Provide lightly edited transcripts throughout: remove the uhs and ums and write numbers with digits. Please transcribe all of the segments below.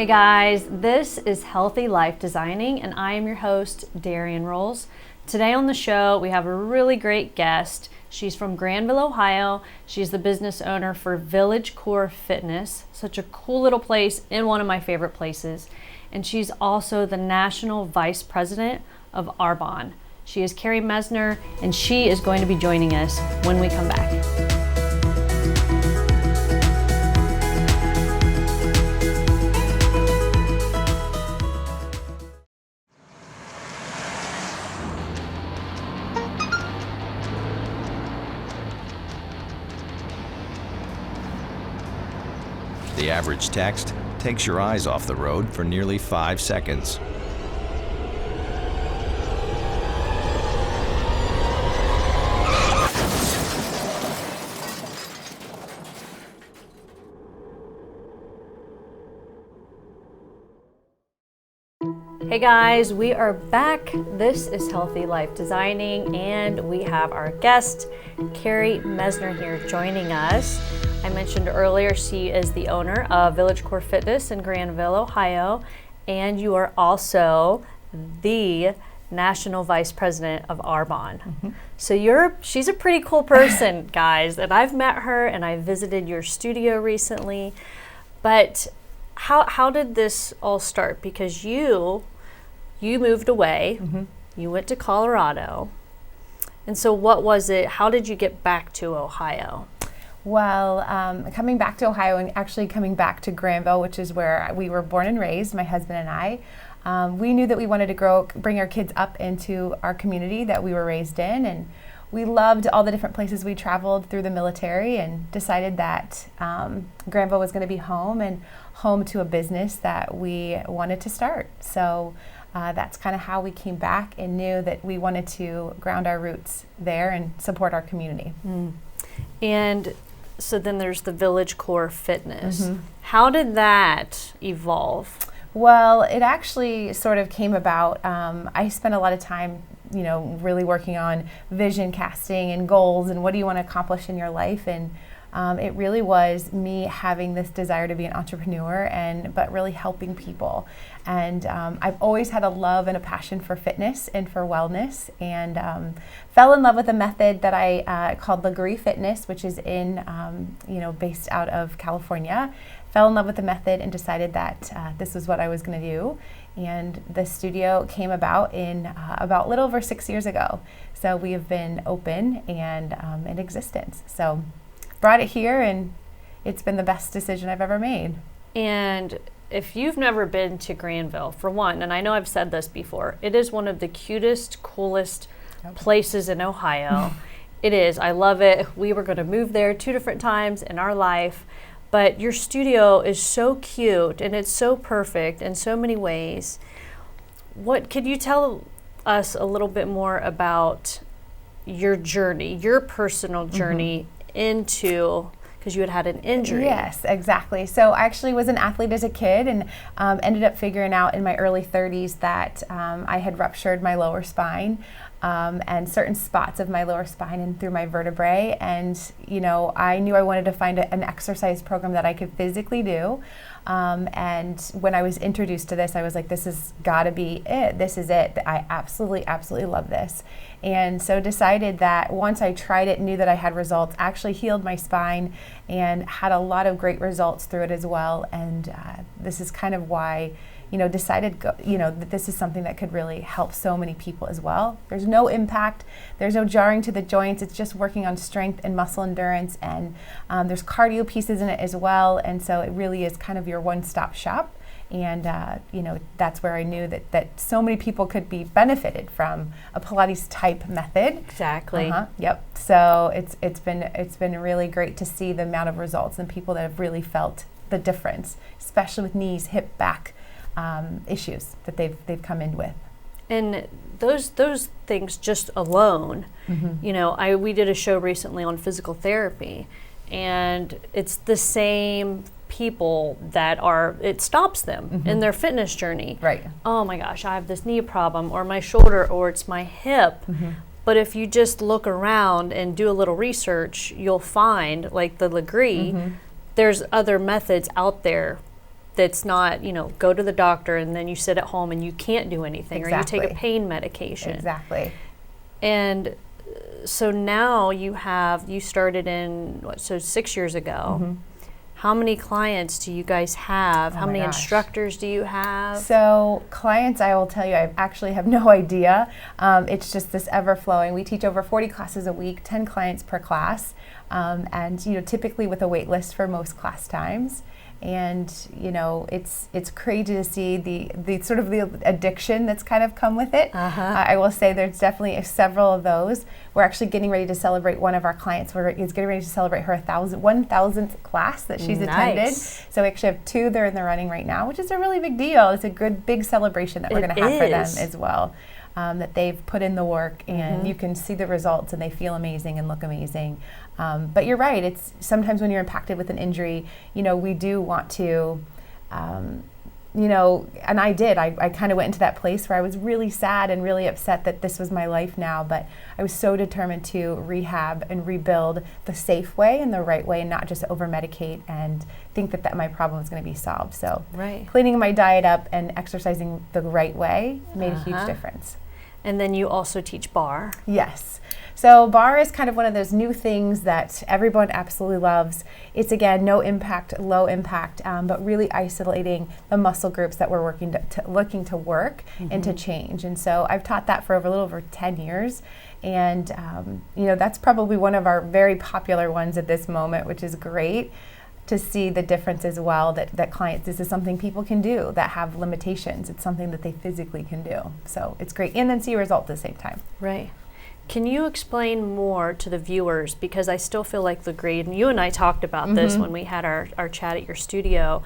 Hey guys, this is Healthy Life Designing, and I am your host, Darian. Today on the show, we have a really great guest. She's from Granville, Ohio. She's the business owner for Village Core Fitness, such a cool little place in one of my favorite places. And she's also the National Vice President of Arbonne. She is Carrie Messner, and she is going to be joining us when we come back. The average text takes your eyes off the road for nearly 5 seconds. Hey guys, we are back. This is Healthy Life Designing, and we have our guest, Carrie Messner, here joining us. I mentioned earlier she is the owner of Village Core Fitness in Granville, Ohio, and you are also the National Vice President of Arbonne. Mm-hmm. So she's a pretty cool person, guys, and I've met her and I visited your studio recently. But how did this all start? Because you moved away, mm-hmm. You went to Colorado, and so what was it? How did you get back to Ohio? Well, coming back to Ohio and actually coming back to Granville, which is where we were born and raised, my husband and I, we knew that we wanted to bring our kids up into our community that we were raised in, and we loved all the different places we traveled through the military, and decided that Granville was going to be home, and home to a business that we wanted to start. So that's kind of how we came back and knew that we wanted to ground our roots there and support our community. Mm. And so then there's the Village Core Fitness. Mm-hmm. How did that evolve? Well, it actually sort of came about. I spent a lot of time, really working on vision casting and goals and what do you want to accomplish in your life. And it really was me having this desire to be an entrepreneur, but really helping people. And I've always had a love and a passion for fitness and for wellness, and fell in love with a method that I called Legree Fitness, which is based out of California. Fell in love with the method and decided that this was what I was going to do. And the studio came about in about a little over 6 years ago. So we have been open and in existence. So brought it here, and it's been the best decision I've ever made. And if you've never been to Granville, for one, and I know I've said this before, it is one of the cutest, coolest places in Ohio. It is. I love it. We were going to move there 2 different times in our life, but your studio is so cute and it's so perfect in so many ways. Could you tell us a little bit more about your journey, your personal journey, mm-hmm. into, because you had an injury. Yes, exactly. So I actually was an athlete as a kid, and ended up figuring out in my early 30s that I had ruptured my lower spine, and certain spots of my lower spine and through my vertebrae. And, I knew I wanted to find an exercise program that I could physically do. And when I was introduced to this, I was like, this has got to be it. This is it. I absolutely, absolutely love this. And so decided that once I tried it, knew that I had results, actually healed my spine and had a lot of great results through it as well. And this is kind of why, decided, that this is something that could really help so many people as well. There's no impact. There's no jarring to the joints. It's just working on strength and muscle endurance. And there's cardio pieces in it as well. And so it really is kind of your one-stop shop. And, that's where I knew that so many people could be benefited from a Pilates type method. Exactly. Yep. So it's been really great to see the amount of results and people that have really felt the difference, especially with knees, hip, back issues that they've come in with. And those things just alone, you know, we did a show recently on physical therapy, and it's the same people that it stops them in their fitness journey. Right. Oh my gosh, I have this knee problem, or my shoulder, or it's my hip. But if you just look around and do a little research, you'll find, like the Legree, there's other methods out there that's not, you know, go to the doctor and then you sit at home and you can't do anything, or you take a pain medication. Exactly. And so now you started in, 6 years ago. How many clients do you guys have? How many instructors do you have? So clients, I will tell you, I actually have no idea. It's just this ever-flowing. We teach over 40 classes a week, 10 clients per class, and you know, typically with a wait list for most class times. And you know, it's crazy to see the sort of the addiction that's kind of come with it. I will say there's definitely several of those. We're actually getting ready to celebrate one of our clients. Is getting ready to celebrate her 1,000th class that she's attended. So we actually have 2 that are in the running right now, which is a really big deal. It's a good big celebration that we're going to have for them as well. That they've put in the work, and you can see the results, and they feel amazing and look amazing. But you're right, it's sometimes when you're impacted with an injury, you know, we do want to, you know, and I kind of went into that place where I was really sad and really upset that this was my life now, but I was so determined to rehab and rebuild the safe way and the right way, and not just over-medicate and think that my problem was going to be solved. So cleaning my diet up and exercising the right way made a huge difference. And then you also teach bar. Yes. So bar is kind of one of those new things that everyone absolutely loves. It's, again, no impact, low impact, but really isolating the muscle groups that we're looking to work and to change. And so I've taught that for a little over 10 years. And, you know, that's probably one of our very popular ones at this moment, which is great to see the difference as well, that clients, this is something people can do that have limitations. It's something that they physically can do. So it's great. And then see results at the same time. Right. Can you explain more to the viewers? Because I still feel like Legree, and you and I talked about this when we had our chat at your studio,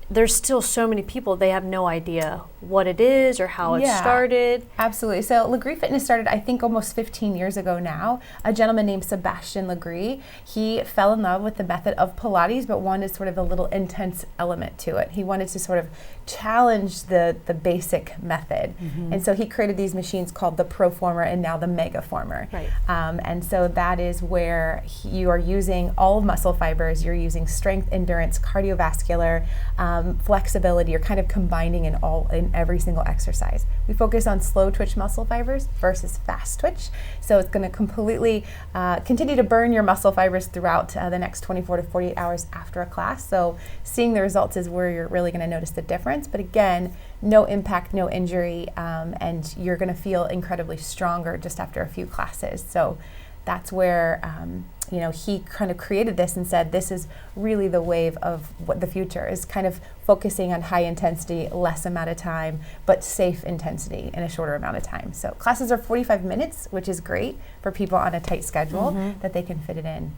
there's still so many people, they have no idea what it is or how it started. Absolutely. So Legree Fitness started, I think, almost 15 years ago now. A gentleman named Sebastian Legree, he fell in love with the method of Pilates, but wanted sort of a little intense element to it. He wanted to sort of challenge the basic method. And so he created these machines called the Proformer and now the Megaformer. Right. And so that is where you are using all muscle fibers. You're using strength, endurance, cardiovascular, flexibility. You're kind of combining in every single exercise. We focus on slow twitch muscle fibers versus fast twitch. So it's going to completely continue to burn your muscle fibers throughout the next 24 to 48 hours after a class. So seeing the results is where you're really going to notice the difference. But again, no impact, no injury, and you're going to feel incredibly stronger just after a few classes. So that's where you know, he kind of created this and said this is really the wave of what the future is, kind of focusing on high intensity, less amount of time, but safe intensity in a shorter amount of time. So classes are 45 minutes, which is great for people on a tight schedule that they can fit it in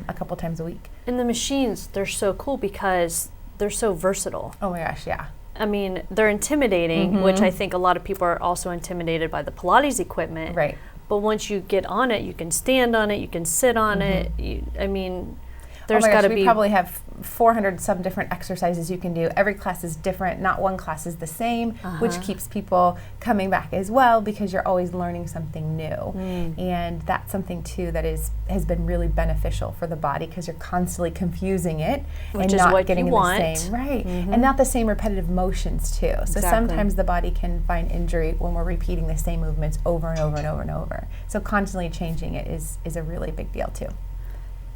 a couple times a week. And the machines, they're so cool because they're so versatile. Oh my gosh, yeah. I mean, they're intimidating, which I think a lot of people are also intimidated by the Pilates equipment. Right. But once you get on it, you can stand on it, you can sit on it. I mean, there's got to be. We probably have 400 some different exercises you can do. Every class is different. Not one class is the same, which keeps people coming back as well because you're always learning something new. And that's something too that has been really beneficial for the body because you're constantly confusing it which and is not what getting you want. the same and not the same repetitive motions too. So sometimes the body can find injury when we're repeating the same movements over and over and over and over. So constantly changing it is a really big deal too.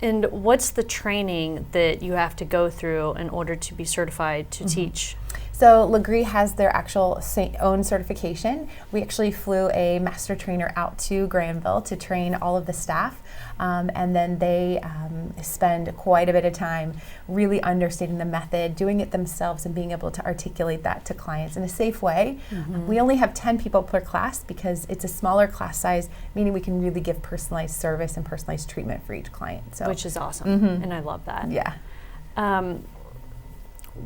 And what's the training that you have to go through in order to be certified to teach? So Legree has their actual own certification. We actually flew a master trainer out to Granville to train all of the staff. And then they spend quite a bit of time really understanding the method, doing it themselves, and being able to articulate that to clients in a safe way. We only have 10 people per class because it's a smaller class size, meaning we can really give personalized service and personalized treatment for each client. So, which is awesome, and I love that. Yeah.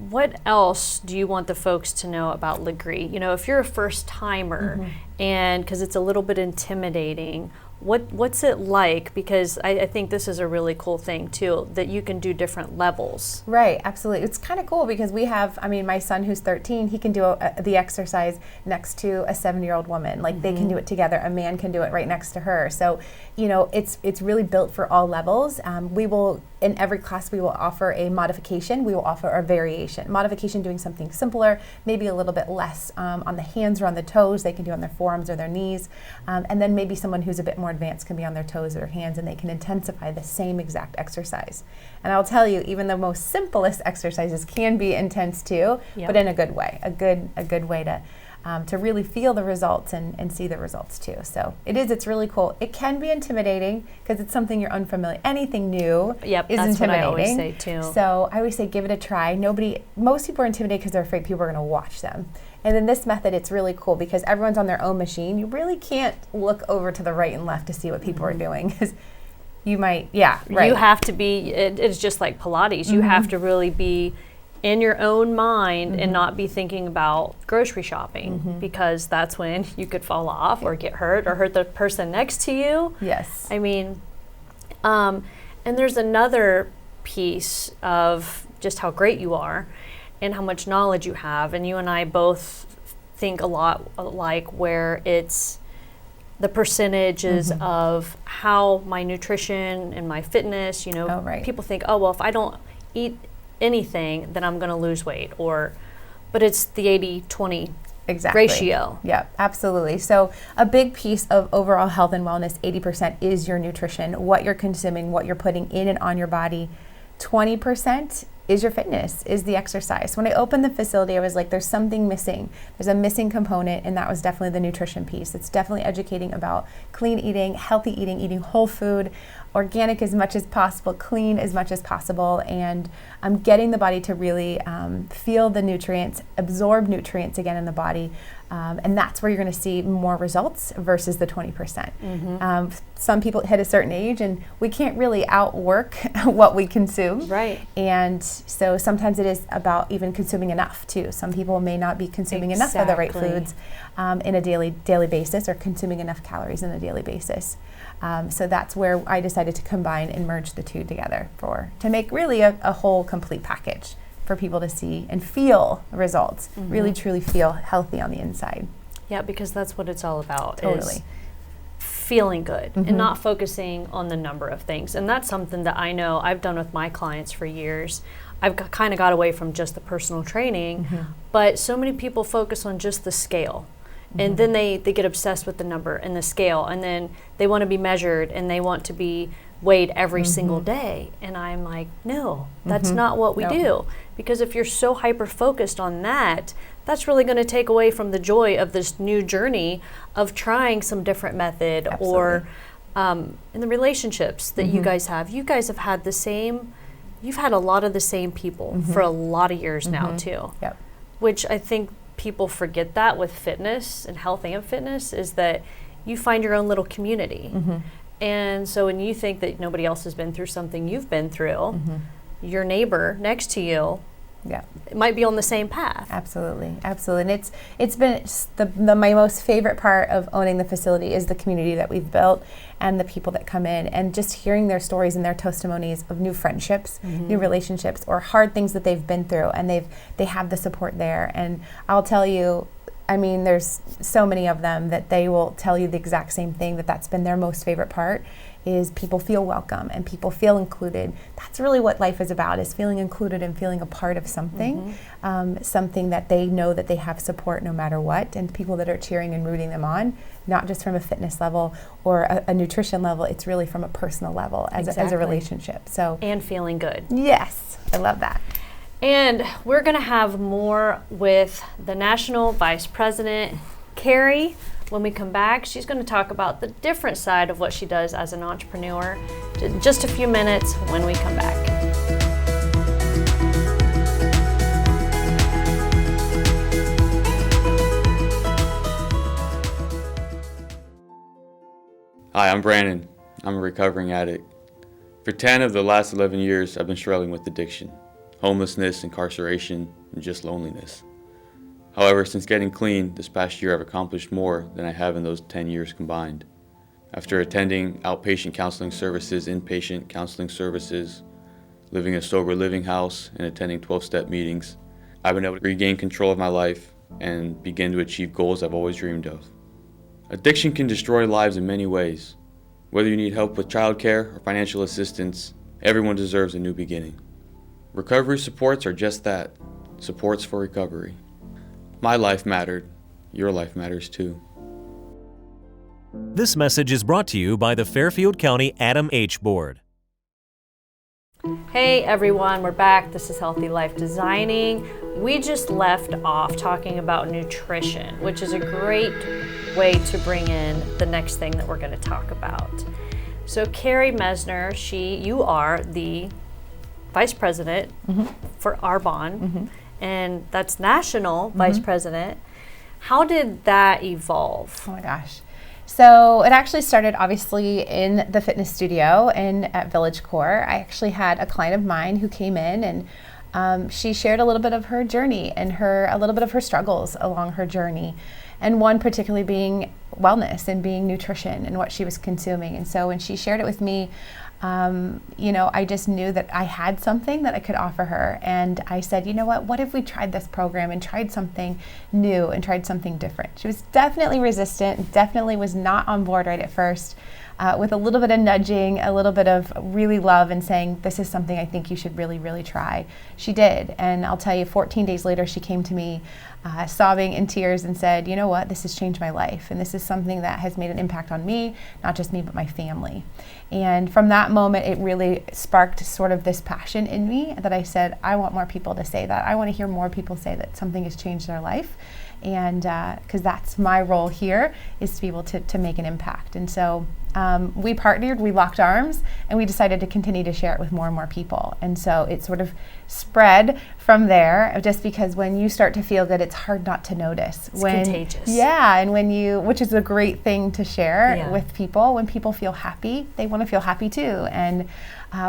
what else do you want the folks to know about Legree? You know, if you're a first timer, and because it's a little bit intimidating, what's it like? Because I think this is a really cool thing too, that you can do different levels. Right, absolutely. It's kind of cool because we have, I mean, my son who's 13, he can do the exercise next to a 7-year-old woman. Like they can do it together. A man can do it right next to her. So, you know, it's really built for all levels. We will, in every class, we will offer a modification. We will offer a variation. Modification, doing something simpler, maybe a little bit less on the hands or on the toes. They can do on their forearms or their knees. And then maybe someone who's a bit more advanced can be on their toes or their hands, and they can intensify the same exact exercise. And I'll tell you, even the most simplest exercises can be intense too, but in a good way, a good way to really feel the results and see the results too. So it's really cool. It can be intimidating because it's something you're unfamiliar. Anything new is that's intimidating. What I always say too. So I always say give it a try. Most people are intimidated because they're afraid people are going to watch them. And in this method, it's really cool because everyone's on their own machine. You really can't look over to the right and left to see what people are doing because you might, You have to be, it's just like Pilates. You have to really be in your own mind and not be thinking about grocery shopping because that's when you could fall off or get hurt or hurt the person next to you. Yes. I mean, and there's another piece of just how great you are and how much knowledge you have. And you and I both think a lot alike, where it's the percentages of how my nutrition and my fitness, you know, people think, oh, well, if I don't eat anything, then I'm going to lose weight, but it's the 80-20 ratio. Yeah, absolutely. So a big piece of overall health and wellness, 80% is your nutrition, what you're consuming, what you're putting in and on your body. 20% is your fitness, is the exercise. When I opened the facility, I was like, there's something missing. There's a missing component, and that was definitely the nutrition piece. It's definitely educating about clean eating, healthy eating, eating whole food, organic as much as possible, clean as much as possible, and getting the body to really feel the nutrients, absorb nutrients again in the body. And that's where you're going to see more results versus the 20%. Some people hit a certain age and we can't really outwork what we consume. Right. And so sometimes it is about even consuming enough too. Some people may not be consuming enough of the right foods in a daily basis, or consuming enough calories on a daily basis. So that's where I decided to combine and merge the two together to make really a whole complete package for people to see and feel results, really truly feel healthy on the inside. Yeah, because that's what it's all about. Totally. Is feeling good and not focusing on the number of things. And that's something that I know I've done with my clients for years. I've kind of got away from just the personal training, but so many people focus on just the scale. And then they get obsessed with the number and the scale, and then they want to be measured and they want to be weighed every single day. And I'm like, no, that's not what we do. Because if you're so hyper focused on that, that's really going to take away from the joy of this new journey of trying some different method. Absolutely. Or in the relationships that you guys have had you've had a lot of the same people for a lot of years now too. Yep. Which I think people forget that with fitness and health and fitness, is that you find your own little community. And so when you think that nobody else has been through something you've been through, your neighbor next to you might be on the same path. Absolutely. And it's been my most favorite part of owning the facility is the community that we've built and the people that come in, and just hearing their stories and their testimonies of new friendships, new relationships, or hard things that they've been through, and they have the support there. And I'll tell you, I mean, there's so many of them that they will tell you the exact same thing, that's been their most favorite part, is people feel welcome and people feel included. That's really what life is about, is feeling included and feeling a part of something, something that they know that they have support no matter what, and people that are cheering and rooting them on, not just from a fitness level or a nutrition level. It's really from a personal level as a relationship. So and feeling good. Yes, I love that. And we're going to have more with the National Vice President, Carrie. When we come back, she's going to talk about the different side of what she does as an entrepreneur. In just a few minutes when we come back. Hi, I'm Brandon. I'm a recovering addict. For 10 of the last 11 years, I've been struggling with addiction. homelessness, incarceration, and just loneliness. However, since getting clean this past year, I've accomplished more than I have in those 10 years combined. After attending outpatient counseling services, inpatient counseling services, living in a sober living house, and attending 12-step meetings, I've been able to regain control of my life and begin to achieve goals I've always dreamed of. Addiction can destroy lives in many ways. Whether you need help with childcare or financial assistance, everyone deserves a new beginning. Recovery supports are just that, supports for recovery. My life mattered. Your life matters too. This message is brought to you by the Fairfield County Adam H. Board. Hey everyone, we're back. This is Healthy Life Designing. We just left off talking about nutrition, which is a great way to bring in the next thing that we're going to talk about. So Carrie Messner, you are the Vice President for Arbonne, and that's National Vice President. How did that evolve? Oh my gosh. So it actually started obviously in the fitness studio at Village Core. I actually had a client of mine who came in and she shared a little bit of her journey and a little bit of her struggles along her journey. And one particularly being wellness and being nutrition and what she was consuming. And so when she shared it with me, I just knew that I had something that I could offer her. And I said, you know what if we tried this program and tried something new and tried something different? She was definitely resistant, definitely was not on board right at first, with a little bit of nudging, a little bit of really love and saying, this is something I think you should really, really try. She did. And I'll tell you, 14 days later, she came to me sobbing in tears and said, you know what, this has changed my life. And this is something that has made an impact on me, not just me, but my family. And from that moment, it really sparked sort of this passion in me that I said, I want more people to say that. I want to hear more people say that something has changed their life. And because that's my role here, is to be able to make an impact. And so we partnered, we locked arms, and we decided to continue to share it with more and more people. And so it sort of spread from there, just because when you start to feel good, it's hard not to notice. It's contagious. Yeah, and which is a great thing to share with people. When people feel happy, they want to feel happy too. And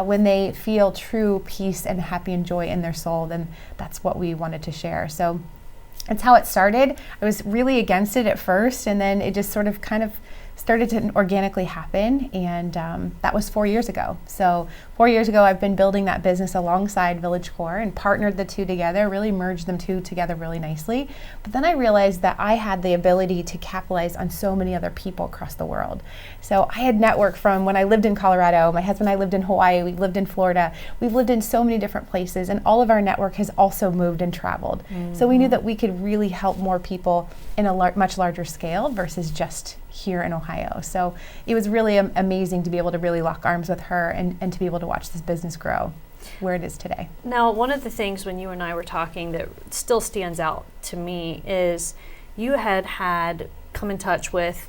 when they feel true peace and happy and joy in their soul, then that's what we wanted to share. So that's how it started. I was really against it at first, and then it just sort of kind of started to organically happen, and that was 4 years ago. So 4 years ago, I've been building that business alongside Village Core and partnered the two together, really merged them two together really nicely. But then I realized that I had the ability to capitalize on so many other people across the world. So I had networked from when I lived in Colorado, my husband and I lived in Hawaii, we lived in Florida, we've lived in so many different places, and all of our network has also moved and traveled. So we knew that we could really help more people in a much larger scale versus just here in Ohio. So it was really amazing to be able to really lock arms with her and to be able to watch this business grow where it is today. Now, one of the things when you and I were talking that still stands out to me is you had come in touch with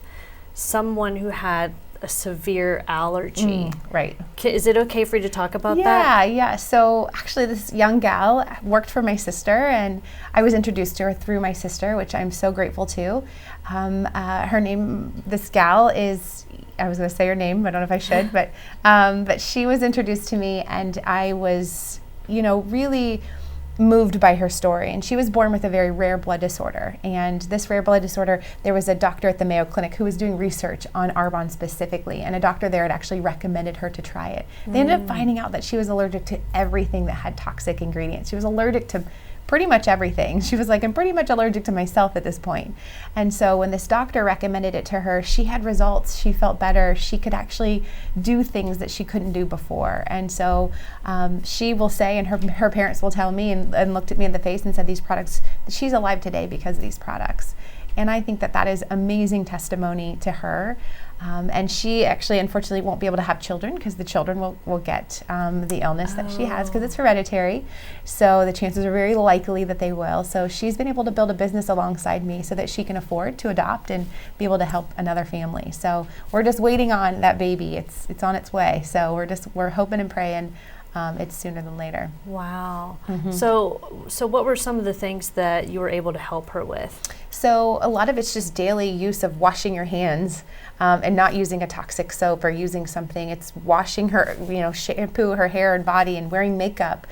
someone who had a severe allergy. Right. Is it okay for you to talk about that? Yeah. So actually this young gal worked for my sister, and I was introduced to her through my sister, which I'm so grateful to. Her name, this gal is, I was going to say her name, I don't know if I should, but she was introduced to me, and I was, really moved by her story. And she was born with a very rare blood disorder. And this rare blood disorder, there was a doctor at the Mayo Clinic who was doing research on Arbonne specifically, and a doctor there had actually recommended her to try it. They ended up finding out that she was allergic to everything that had toxic ingredients. She was allergic to pretty much everything. She was like, I'm pretty much allergic to myself at this point. And so when this doctor recommended it to her, she had results. She felt better. She could actually do things that she couldn't do before. And so she will say, and her parents will tell me, and looked at me in the face and said, these products, she's alive today because of these products. And I think that is amazing testimony to her. And she actually, unfortunately, won't be able to have children because the children will get the illness that she has because it's hereditary. So the chances are very likely that they will. So she's been able to build a business alongside me so that she can afford to adopt and be able to help another family. So we're just waiting on that baby. It's on its way. So we're hoping and praying it's sooner than later. Wow. So what were some of the things that you were able to help her with? So a lot of it's just daily use of washing your hands and not using a toxic soap or using something. It's washing her, shampoo her hair and body and wearing makeup.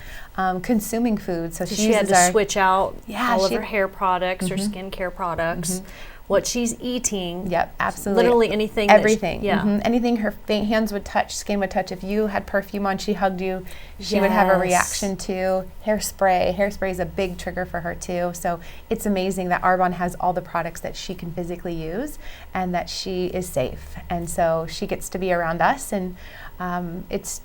consuming food. So she had to switch out all of her hair products, her skincare products, what she's eating. Yep, absolutely. Literally anything. Everything. Anything her hands would touch, skin would touch. If you had perfume on, she hugged you, she would have a reaction to. Hairspray. Hairspray is a big trigger for her too. So it's amazing that Arbonne has all the products that she can physically use and that she is safe. And so she gets to be around us, and it's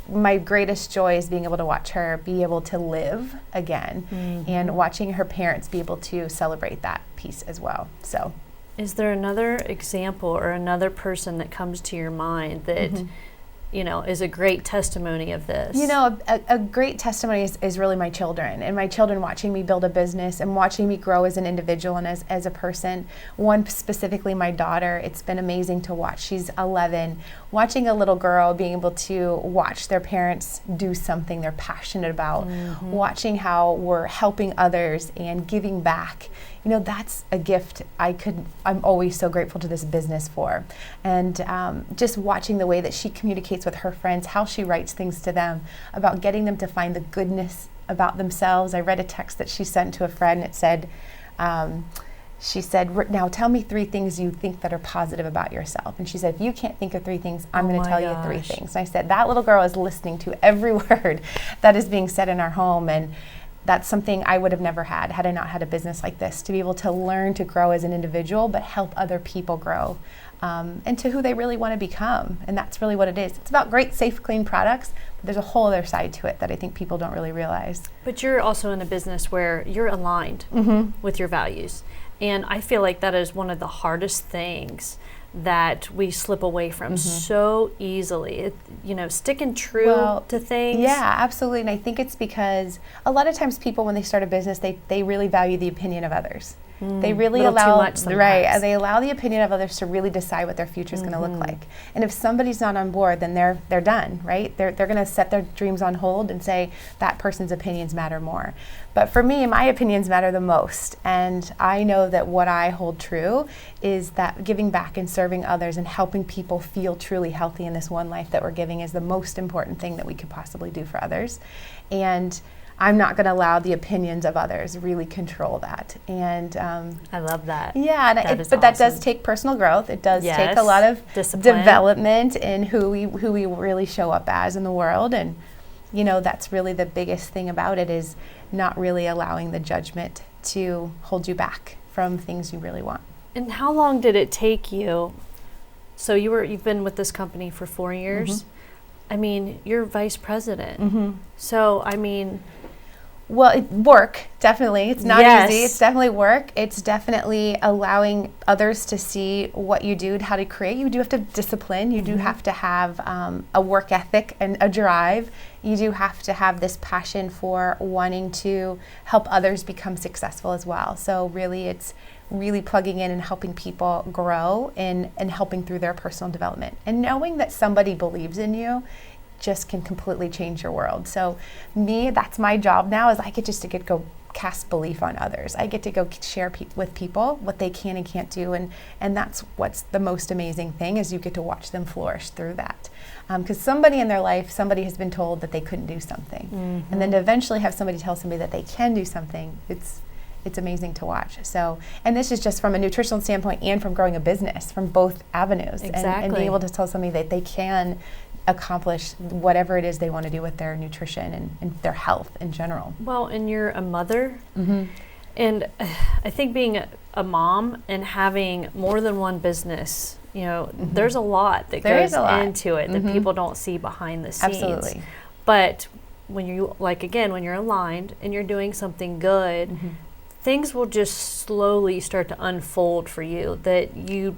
my greatest joy is being able to watch her be able to live again, and watching her parents be able to celebrate that piece as well. So, is there another example or another person that comes to your mind that is a great testimony of this? A great testimony is really my children, and my children watching me build a business and watching me grow as an individual and as a person. One specifically, my daughter, it's been amazing to watch. She's 11, watching a little girl being able to watch their parents do something they're passionate about, watching how we're helping others and giving back. That's a gift I'm always so grateful to this business for. And just watching the way that she communicates with her friends, how she writes things to them about getting them to find the goodness about themselves. I read a text that she sent to a friend. It said, she said, now tell me 3 things you think that are positive about yourself. And she said, if you can't think of 3 things, I'm going to tell you 3 things. And I said, that little girl is listening to every word that is being said in our home. And that's something I would have never had I not had a business like this, to be able to learn to grow as an individual, but help other people grow into who they really want to become. And that's really what it is. It's about great, safe, clean products, but there's a whole other side to it that I think people don't really realize. But you're also in a business where you're aligned with your values. And I feel like that is one of the hardest things that we slip away from so easily. Sticking true to things. Yeah, absolutely. And I think it's because a lot of times people, when they start a business, they really value the opinion of others. They really allow they allow the opinion of others to really decide what their future is going to look like. And if somebody's not on board, then they're done, right? They're going to set their dreams on hold and say that person's opinions matter more. But for me, my opinions matter the most. And I know that what I hold true is that giving back and serving others and helping people feel truly healthy in this one life that we're giving is the most important thing that we could possibly do for others. And I'm not going to allow the opinions of others really control that. And I love that. Yeah, but that does take personal growth. It does take a lot of development in who we really show up as in the world. And that's really the biggest thing about it, is not really allowing the judgment to hold you back from things you really want. And how long did it take you? So you've been with this company for 4 years. I mean, you're vice president. So I mean. Well, work, definitely. It's not easy. It's definitely work. It's definitely allowing others to see what you do, how to create. You do have to discipline. You do have to have a work ethic and a drive. You do have to have this passion for wanting to help others become successful as well. So really, it's really plugging in and helping people grow and helping through their personal development. And knowing that somebody believes in you just can completely change your world. So that's my job now, is I get to go cast belief on others. I get to go share with people what they can and can't do, and that's what's the most amazing thing, is you get to watch them flourish through that. Because somebody in their life, somebody has been told that they couldn't do something, and then to eventually have somebody tell somebody that they can do something, it's amazing to watch. So, and this is just from a nutritional standpoint and from growing a business, from both avenues, and being able to tell somebody that they can accomplish whatever it is they want to do with their nutrition and their health in general. Well, and you're a mother, and I think being a mom and having more than one business, there's a lot that goes into it that people don't see behind the scenes. Absolutely. But when when you're aligned and you're doing something good, things will just slowly start to unfold for you, that you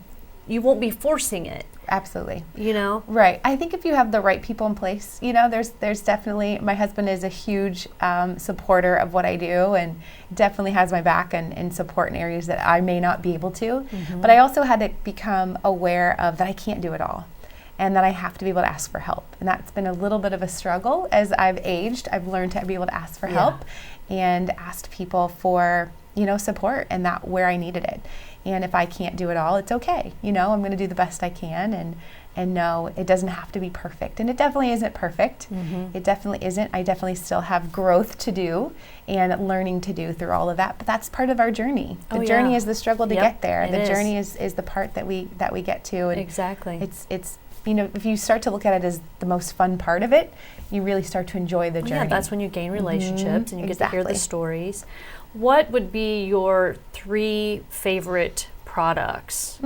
won't be forcing it. Absolutely. Right. I think if you have the right people in place, there's definitely, my husband is a huge supporter of what I do, and definitely has my back and support in areas that I may not be able to. But I also had to become aware of that I can't do it all, and that I have to be able to ask for help. And that's been a little bit of a struggle as I've aged. I've learned to be able to ask for help and asked people for, support, and that where I needed it. And if I can't do it all, it's okay. I'm going to do the best I can, and know it doesn't have to be perfect. And it definitely isn't perfect. It definitely isn't. I definitely still have growth to do and learning to do through all of that, but that's part of our journey. The journey is the struggle to get there. The journey is the part that we get to. And exactly. It's you know, if you start to look at it as the most fun part of it, you really start to enjoy the journey. Yeah, that's when you gain relationships and you get to hear the stories. What would be your 3 favorite products?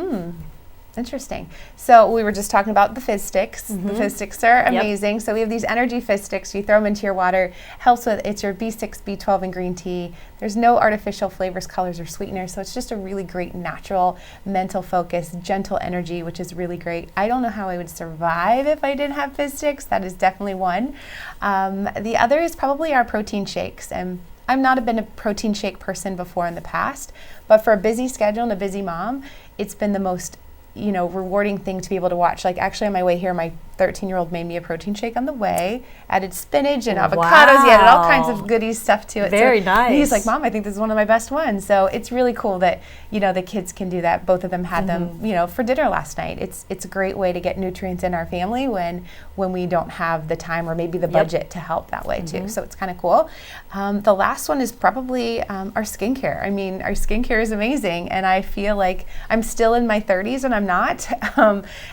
Interesting. So we were just talking about the fizz sticks. The fizz sticks are amazing. So we have these energy fizz sticks. You throw them into your water. Helps with, it's your B6, B12, and green tea. There's no artificial flavors, colors, or sweeteners. So it's just a really great natural mental focus, gentle energy, which is really great. I don't know how I would survive if I didn't have fizz sticks. That is definitely one. The other is probably our protein shakes. And I've not been a protein shake person before in the past, but for a busy schedule and a busy mom, it's been the most rewarding thing to be able to watch. Like actually on my way here, my 13-year-old made me a protein shake on the way, added spinach and avocados. He added all kinds of goodies stuff to it. Very nice. He's like, Mom, I think this is one of my best ones. So it's really cool that, the kids can do that. Both of them had them, for dinner last night. It's a great way to get nutrients in our family when we don't have the time or maybe the budget to help that way too. So it's kind of cool. The last one is probably our skincare. I mean, our skincare is amazing, and I feel like I'm still in my 30s and I'm not.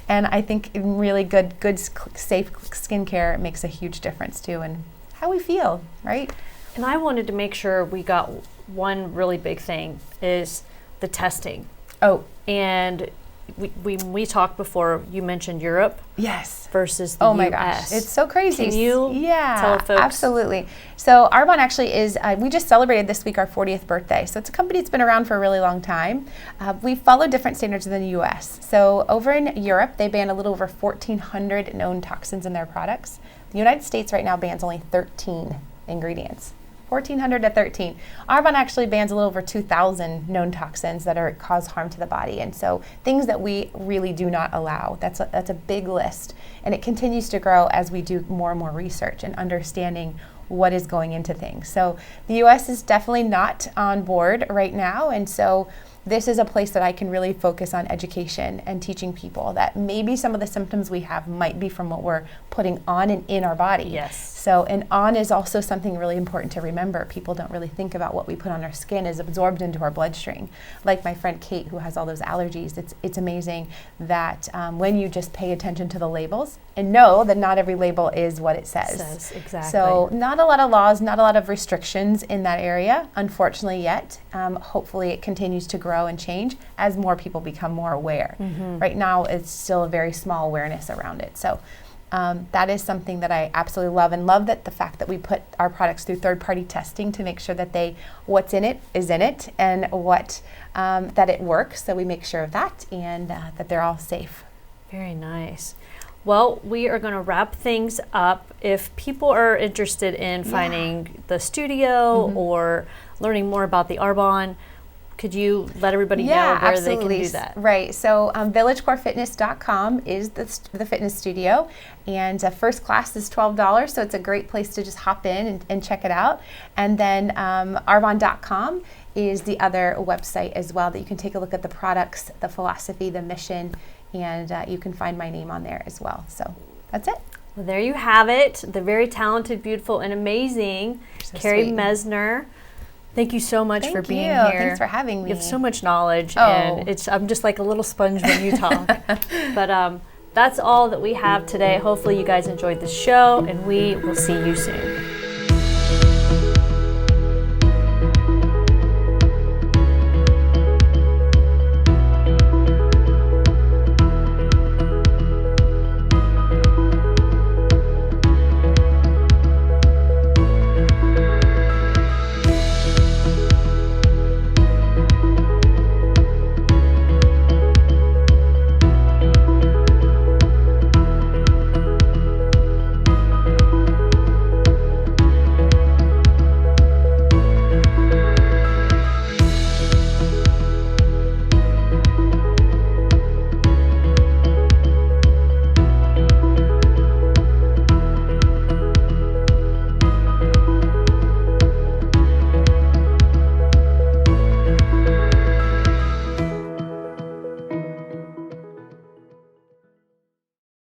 And I think really good, safe skincare makes a huge difference too in how we feel, right? And I wanted to make sure we got one really big thing is the testing. Oh. And we talked before, you mentioned Europe. Yes. Versus the US. Oh my gosh, it's so crazy. Can you tell folks? Absolutely. So Arbonne actually is, we just celebrated this week our 40th birthday. So it's a company that's been around for a really long time. We follow different standards than the US. So over in Europe, they ban a little over 1,400 known toxins in their products. The United States right now bans only 13 ingredients. 1,400 to 13. Arbonne actually bans a little over 2,000 known toxins that cause harm to the body, and so things that we really do not allow. That's a big list, and it continues to grow as we do more and more research and understanding what is going into things. So the U.S. is definitely not on board right now, and so this is a place that I can really focus on education and teaching people that maybe some of the symptoms we have might be from what we're putting on and in our body. Yes. So, and on is also something really important to remember. People don't really think about what we put on our skin is absorbed into our bloodstream. Like my friend Kate, who has all those allergies, it's amazing that when you just pay attention to the labels and know that not every label is what it says. Exactly. So not a lot of laws, not a lot of restrictions in that area, unfortunately yet. Hopefully it continues to grow and change as more people become more aware. Right now it's still a very small awareness around it. So that is something that I absolutely love, and love that the fact that we put our products through third-party testing to make sure that what's in it is in it, and that it works. So we make sure of that, and that they're all safe. Very nice. Well, we are going to wrap things up. If people are interested in finding the studio or learning more about the Arbonne, could you let everybody know where absolutely. They can do that? Right. So villagecorefitness.com is the fitness studio, and first class is $12. So it's a great place to just hop in and check it out. And then arbonne.com is the other website as well that you can take a look at the products, the philosophy, the mission, and you can find my name on there as well. So that's it. Well, there you have it. The very talented, beautiful, and amazing Carrie Messner. Thank you so much for being here. Thanks for having me. You have so much knowledge, and I'm just like a little sponge when you talk. But that's all that we have today. Hopefully you guys enjoyed the show, and we will see you soon.